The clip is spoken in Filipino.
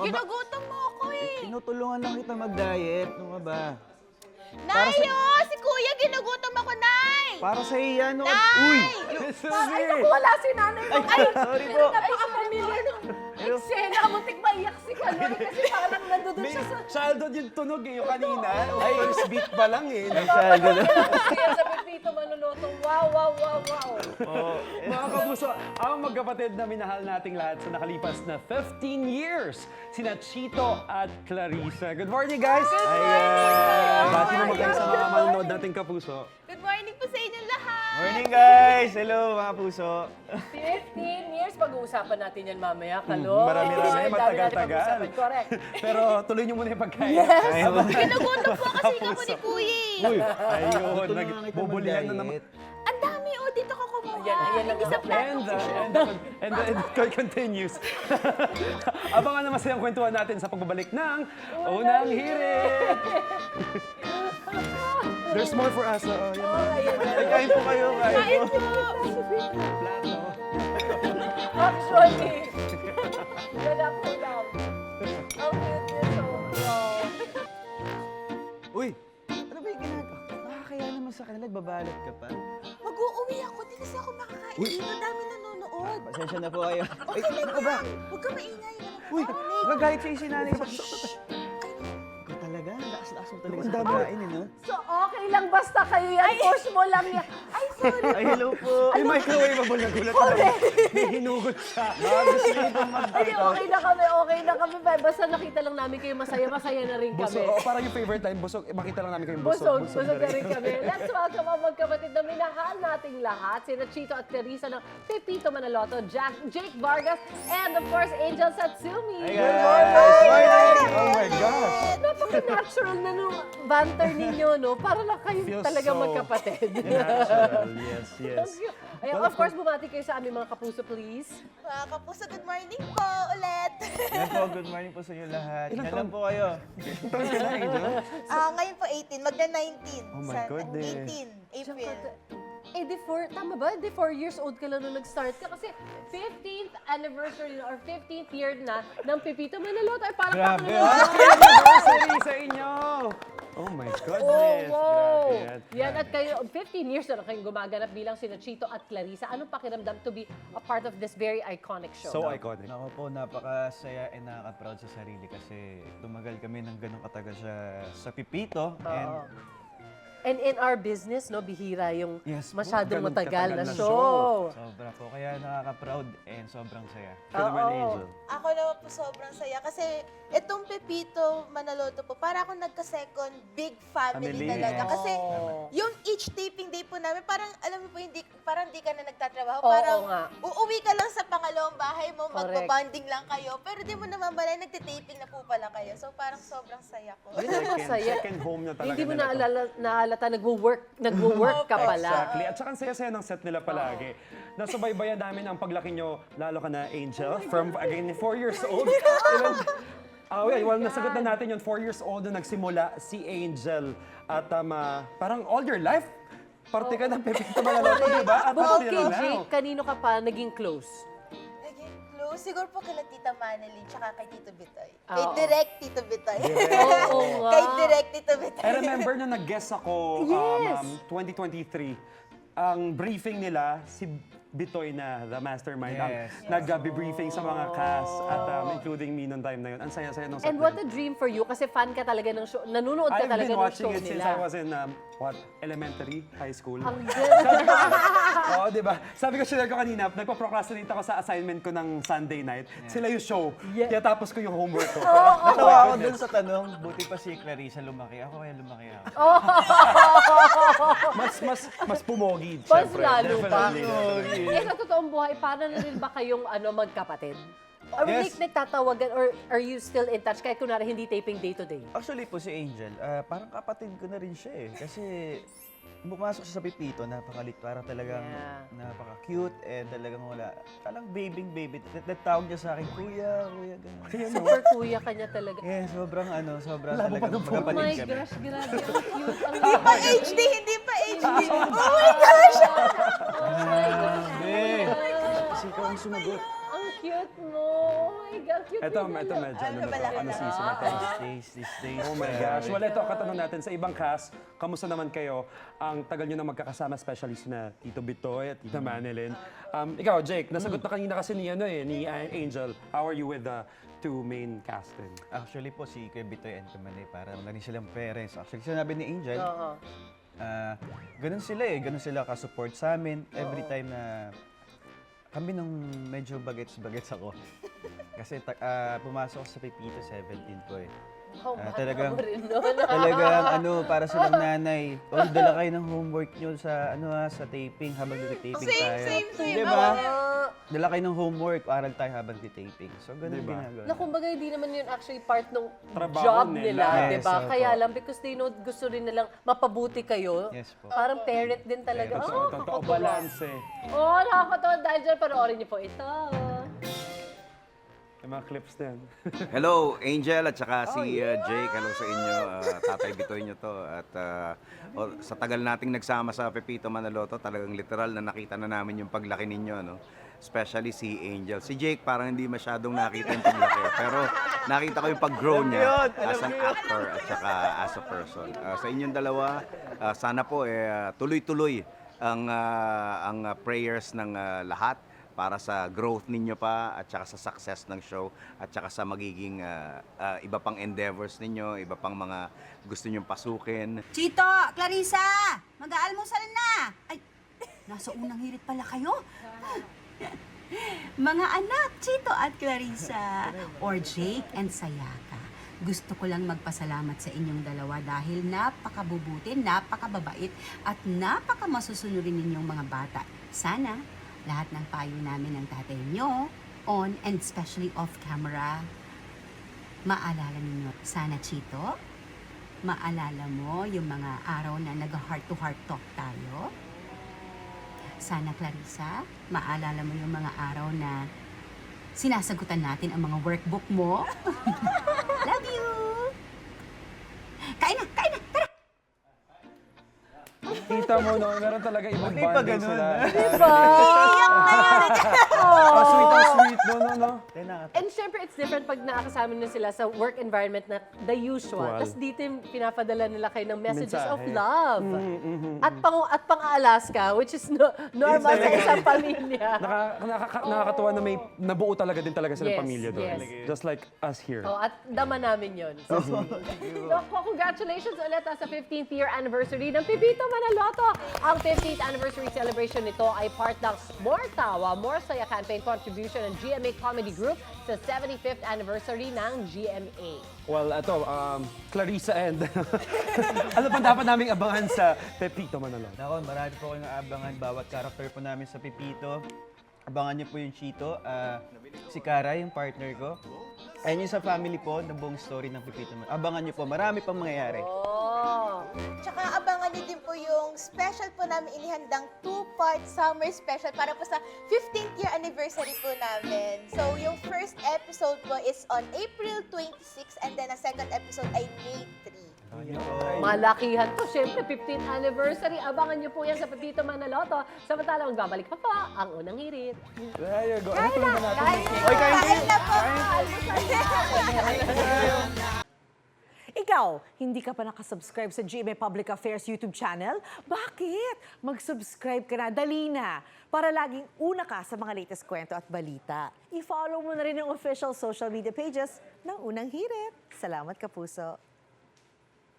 Ginugutom mo ako eh. Tinutulungan lang kita mag-diet. Ano nga ba? Nay, si Kuya, ginugutom ako, Nay! Para sa iya, no? Nay! Uy! Ay, naku, wala si nanay mo. Ay, sorry po. Napaka-familiar ng eksena. Muntik maiyak si Kaloy kasi parang nandun May siya sa... childhood yung tunog eh, yung kanina. Ay, first beat pa lang eh. Masyado na. Kaya sa Pepito Manaloto, wow, wow, wow, wow. Mga kapuso, ang magkapatid na minahal nating lahat sa nakalipas na 15 years, sina Chito at Clarissa. Good morning, guys! Good morning! Bati mo kayo sa mga manonood nating kapuso. Good morning po sa inyong lahat! Morning, guys! Hello, mga puso. 15 years, pag-uusapan natin yan mamaya, Kaloy. Marami-rami, Dami natin matagal-tagal. pag-uusapan. Correct. Pero tuloy niyo muna yung pagkain. Ginugutom po kasi ako ni Kuya eh. Uy, ayun, Tutulungan kita nagbubulihan na naman. mag-diet. Ang dami oh, dito ka kumuha. Ayan lang Hindi sa ang plato. And the continues. Abangan na masayang kwentuhan natin sa pagbabalik ng Unang Hirit. There's more for us. Yan. Ay, kain po kayo, kain po. Plato. Actually, wala po lang. Ang cute niya sobrang. Uy! Ano ba yung ginagawa? Nakakaya naman sa kanila, babalot ka pa. Mag-uuwi ako. Di kasi ako makakain. Uy. Dito dami nanonood. Pasensya na po kayo. Ay, Okay ano ka ba? Huwag ka maingay. Uy! Nagagalit sa'yo si nanay sa... Shhh! Ikaw talaga, lakas-lakas mo talaga Ang sa dami. pagkain, eh, no? So, okay lang basta kayo yan. Push mo lang yan. Ay, sorry. Ay, hello po. May microwavable na gulat. Correct. May hinugot siya. Baka gusto niyo itong Ay, okay na kami, okay na kami. Basta nakita lang namin kayo masaya, masaya na rin kami. Busog. O, parang yung favorite time, busog. Makita lang namin kayong busog. Busog na rin kami. Let's welcome ang magkapatid na minahal nating lahat. Sina Chito at Clarissa ng Pepito Manaloto, Jake Vargas, and of course, Angel Satsumi. Hey, guys! Morning! Oh my gosh! Napaka-natural na nung banter ninyo, no? Para lang kayo Feels talaga so magkapatid. Natural. Yes, yes. Ayan, of course, bumati kayo sa aming mga kapuso, please. Mga kapuso, good morning po ulit. Yan po, good morning po sa inyo lahat. Ilang Ilan taon? po kayo? Taon ka na, Angel? Ngayon po 18, magna-19. Oh my goodness. 18, April. Eh, tama ba? 4 years old ka lang nung nag-start ka kasi 15th anniversary na or 15th year na ng Pepito Manaloto. Ay, parang Grabe, Anniversary sa inyo! Oh my Oh, goodness! wow! Grabe Yan, at kayo, 15 years na kayong gumaganap bilang sina Chito at Clarissa. Anong pakiramdam to be a part of this very iconic show? So iconic. Ako po, napakasaya and nakaka-proud sa sarili kasi tumagal kami ng ganong katagal sa Pipito. And in our business, no, bihira yung Yes po, masyadong ganun matagal katagal na na show. Sobra po, kaya nakaka-proud and sobrang saya. Ikaw naman, Oo. Angel. Ako naman po sobrang saya kasi itong Pepito Manaloto po, para akong nagka-second big family Family. talaga. Yes. Kasi Oh. yung each taping day po namin, parang alam mo po, parang hindi ka na nagtatrabaho. Oo Parang nga. uuwi ka lang sa pangalawang bahay mo, Correct. magbabanding lang kayo. Pero di mo naman malay, nagtitaping na po pala kayo. So parang sobrang saya ko. Masaya. Second home na talaga Hindi mo nila to. naalata, nagwo-work ka pala. Exactly. At saka ang saya-saya ng set nila palagi. Nasubaybayan namin ang paglaki nyo, lalo ka na, Angel, from, again, 4 years old. Well, nasagot na natin yun, 4 years old na nagsimula si Angel. At parang all your life, parte ka ng Pepito Manaloto, di ba? At Bukod until kay now. Jake, kanino ka pa naging close? Naging close. Siguro po kila Tita Manalyn, tsaka kay Tito Bitoy. Oo. Kay Direct Tito Bitoy. Oo nga. Kay Direct Tito Bitoy. I remember na nag-guest ako, Yes. 2023. Ang briefing nila, si Bitoy na, the mastermind, Yes. nag-briefing sa mga cast at including me noong time na yun. Ang saya-saya nung set And na what yun. a dream for you kasi fan ka talaga ng show. Nanonood ka I've talaga been ng watching show it since I nila. was in, elementary, high school. Ang ganda. Oo, di ba? Sabi ko, share ko kanina, nagpa-procrastinate ako sa assignment ko ng Sunday night. Sila yung show. Yeah. Kaya tapos ko yung homework ko. Natawa ako dun sa tanong, buti pa si Clarissa lumaki. Ako kaya lumaki ako. Mas pumogi, Mas syempre. lalo pa. Definitely. Eh, sa totoong buhay, paano na rin ba kayong magkapatid? Or Yes. nagtatawagan, or are you still in touch kahit kunwari hindi taping day-to-day? Actually po si Angel, parang kapatid ko na rin siya eh. Kasi bumasok siya sa Pipito, napakalit, parang talagang Yeah. napaka-cute and talagang wala. Talang baby. Natawag niya sa akin, kuya, gano'n. Super kuya ka niya talaga. Eh, sobrang sobrang Labo pa talagang ng phone. Oh magkapatid my kami. gosh, grabe. Ang cute. Ang Hindi pa HD, hindi pa HD. Oh my gosh! Grabe. Kasi ikaw ang sumagot. Ang Ang cute mo. Oh my God, cute Ito mo medyo pala. ano na to, Wala ka ano na. season na to. These days. Oh my gosh. Well, ito, katanong natin sa ibang cast, kamusta naman kayo? Ang tagal nyo na magkakasama, especially na Tito Bitoy at Tita Manilyn. Ikaw, Jake, nasagot na kanina kasi ni Angel. How are you with the two main casting? Actually po, si Kuya Bitoy and Tumanay, parang na rin silang parents. Actually, sinabi ni Angel, Oo. ganun sila eh. Ganun sila ka-support sa amin. Every time na kami nung medyo bagets ako. Kasi pumasok ako sa Pepito 17 po eh. Oh, Talagang- bata mo rin nun. Talagang para silang nanay. O, dala kayo ng homework nyo sa sa taping habang nagtitaping tayo. Same. Diba? Ah, Dala kayo ng homework, aral tayo habang nagtitaping. So, ganun Diba? ginagawa. na kumbaga hindi naman yun actually part ng Trabaho job nila. nila, Yes, di ba? opo. Kaya lang because they know gusto rin nilang mapabuti kayo. Yes po. Parang parent din talaga. Totoo, totoo, balance eh. Oh, nakakatawa. Dahil dyan, panoorin niyo po ito. Yung mga clips din. Hello, Angel at saka si Jake. Hello sa inyo. Tatay Bitoy nyo to. At sa tagal nating nagsama sa Pepito Manaloto, talagang literal na nakita na namin yung paglaki ninyo. No? Especially si Angel. Si Jake parang hindi masyadong nakita yung paglaki. Pero nakita ko yung pag-grow niya as an actor at saka as a person. Sa inyong dalawa, sana po tuloy-tuloy ang prayers ng lahat para sa growth ninyo pa at saka sa success ng show at saka sa magiging iba pang endeavors ninyo, iba pang mga gusto nyong pasukin. Chito, Clarissa, mag-aalmusal na. Ay, nasa unang hirit pala kayo. Mga anak, Chito at Clarissa, or Jake and Sayaka, gusto ko lang magpasalamat sa inyong dalawa dahil napakabubuti, napakababait, at napakamasusunurin ninyong mga bata. Sana lahat ng payo namin ng tatay nyo, on and especially off camera, maalala ninyo. Sana, Chito, maalala mo yung mga araw na nag-heart-to-heart talk tayo. Sana, Clarissa, maalala mo yung mga araw na sinasagutan natin ang mga workbook mo. Love you! Kain na! Tara! Kita mo, no? Meron talaga ibang Hindi pa bonding ganun. sila. Diba? Sweet ang sweet, no? And syempre, it's different pag nakakasama na sila sa work environment na the usual. Usual. Tapos dito yung pinapadala nila kayo ng messages of Mensahe. love. At pang-Alaska, which is normal sa isang pamilya. Nakakatawa na may nabuo talaga din talaga silang Yes, pamilya doon. yes. Just like us here. Oh, at dama namin yun. So, congratulations ulit sa 15th year anniversary ng Pepito Manaloto. Ang 15th anniversary celebration nito ay part ng More Tawa, More Saya campaign contribution ng GMA Comedy Group sa 75th anniversary ng GMA. Well, ito, Clarissa and... ano pa dapat naming abangan sa Pepito Manaloto? Nako, marami po kayong abangan bawat character po namin sa Pepito. Abangan niyo po yung Chito, si Kara, yung partner ko. Ayun yung sa family po, na buong story ng Pepito. Abangan niyo po, marami pang mangyayari. Oh! Tsaka abangan niyo din po yung special po namin inihandang 2-part summer special para po sa 15th year anniversary po namin. So, yung first episode po is on April 26 and then ang second episode ay May 3. Malakihan to. Siyempre, 15th anniversary. Abangan niyo po yan sa Pepito Manaloto. Samantala, magbabalik pa po ang unang hirit. There you go. Ano naman natin? Kain na po! Ikaw, hindi ka pa nakasubscribe sa GMA Public Affairs YouTube channel? Bakit? Mag-subscribe ka na, dali na, para laging una ka sa mga latest kwento at balita. I-follow mo na rin ang official social media pages ng Unang Hirit. Salamat, Kapuso.